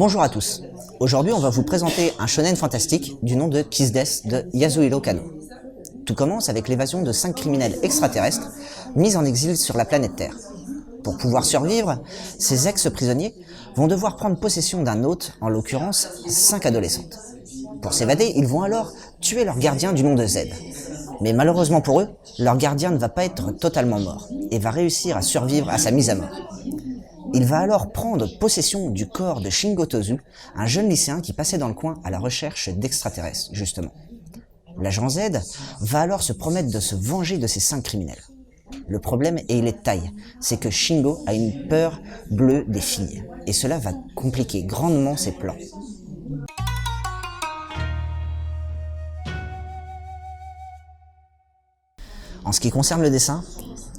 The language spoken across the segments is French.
Bonjour à tous. Aujourd'hui, on va vous présenter un shonen fantastique du nom de Kiss Death de Yasuhiro Kanno. Tout commence avec l'évasion de 5 criminels extraterrestres mis en exil sur la planète Terre. Pour pouvoir survivre, ces ex-prisonniers vont devoir prendre possession d'un hôte, en l'occurrence 5 adolescentes. Pour s'évader, ils vont alors tuer leur gardien du nom de Z. Mais malheureusement pour eux, leur gardien ne va pas être totalement mort et va réussir à survivre à sa mise à mort. Il va alors prendre possession du corps de Shingo Tozu, un jeune lycéen qui passait dans le coin à la recherche d'extraterrestres, justement. L'agent Z va alors se promettre de se venger de ces 5 criminels. Le problème, et il est de taille, c'est que Shingo a une peur bleue des filles, et cela va compliquer grandement ses plans. En ce qui concerne le dessin,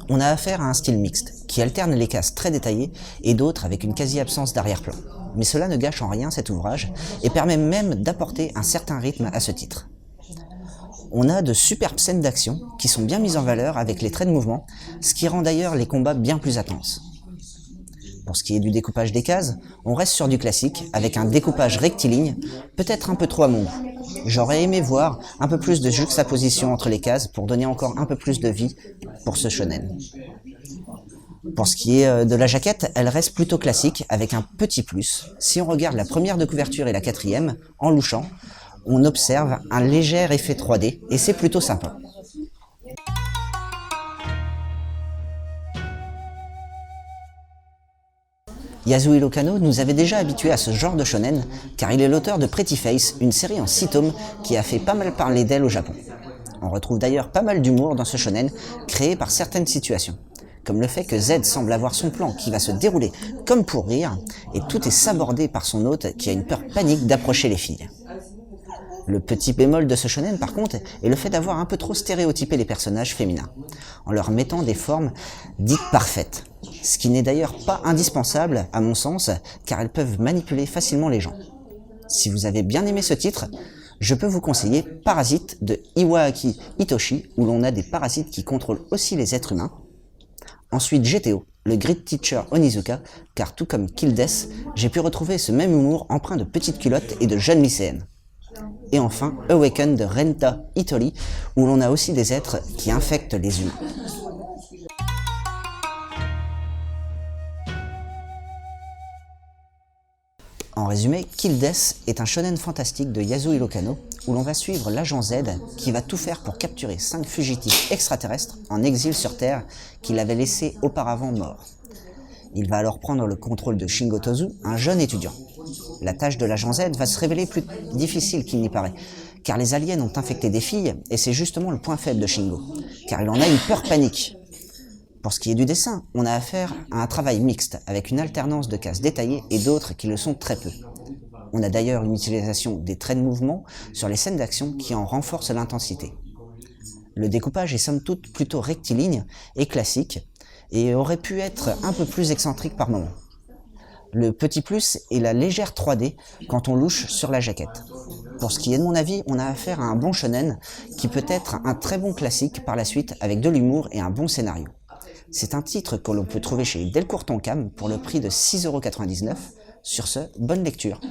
on a affaire à un style mixte, qui alterne les cases très détaillées et d'autres avec une quasi-absence d'arrière-plan. Mais cela ne gâche en rien cet ouvrage et permet même d'apporter un certain rythme à ce titre. On a de superbes scènes d'action qui sont bien mises en valeur avec les traits de mouvement, ce qui rend d'ailleurs les combats bien plus intenses. Pour ce qui est du découpage des cases, on reste sur du classique avec un découpage rectiligne, peut-être un peu trop à mon goût. J'aurais aimé voir un peu plus de juxtaposition entre les cases pour donner encore un peu plus de vie pour ce shonen. Pour ce qui est de la jaquette, elle reste plutôt classique avec un petit plus. Si on regarde la première de couverture et la quatrième, en louchant, on observe un léger effet 3D et c'est plutôt sympa. Yasuhiro Kanno nous avait déjà habitués à ce genre de shonen, car il est l'auteur de Pretty Face, une série en 6 tomes qui a fait pas mal parler d'elle au Japon. On retrouve d'ailleurs pas mal d'humour dans ce shonen, créé par certaines situations, comme le fait que Z semble avoir son plan qui va se dérouler comme pour rire, et tout est sabordé par son hôte qui a une peur panique d'approcher les filles. Le petit bémol de ce shonen, par contre, est le fait d'avoir un peu trop stéréotypé les personnages féminins, en leur mettant des formes dites parfaites, ce qui n'est d'ailleurs pas indispensable, à mon sens, car elles peuvent manipuler facilement les gens. Si vous avez bien aimé ce titre, je peux vous conseiller Parasite de Iwaaki Hitoshi, où l'on a des parasites qui contrôlent aussi les êtres humains. Ensuite GTO, le Grid Teacher Onizuka, car tout comme Kill Death, j'ai pu retrouver ce même humour empreint de petites culottes et de jeunes lycéennes. Et enfin, Awaken de Renta Hitori, où l'on a aussi des êtres qui infectent les humains. En résumé, Kill Death est un shonen fantastique de Yasuhiro Kanno, où l'on va suivre l'agent Z qui va tout faire pour capturer 5 fugitifs extraterrestres en exil sur Terre qu'il avait laissés auparavant morts. Il va alors prendre le contrôle de Shingo Tozu, un jeune étudiant. La tâche de l'agent Z va se révéler plus difficile qu'il n'y paraît, car les aliens ont infecté des filles, et c'est justement le point faible de Shingo, car il en a une peur panique. Pour ce qui est du dessin, on a affaire à un travail mixte, avec une alternance de cases détaillées et d'autres qui le sont très peu. On a d'ailleurs une utilisation des traits de mouvement sur les scènes d'action qui en renforcent l'intensité. Le découpage est somme toute plutôt rectiligne et classique, et aurait pu être un peu plus excentrique par moments. Le petit plus est la légère 3D quand on louche sur la jaquette. Pour ce qui est de mon avis, on a affaire à un bon shonen qui peut être un très bon classique par la suite avec de l'humour et un bon scénario. C'est un titre que l'on peut trouver chez Delcourt Tonkam pour le prix de 6,99 €. Sur ce, bonne lecture.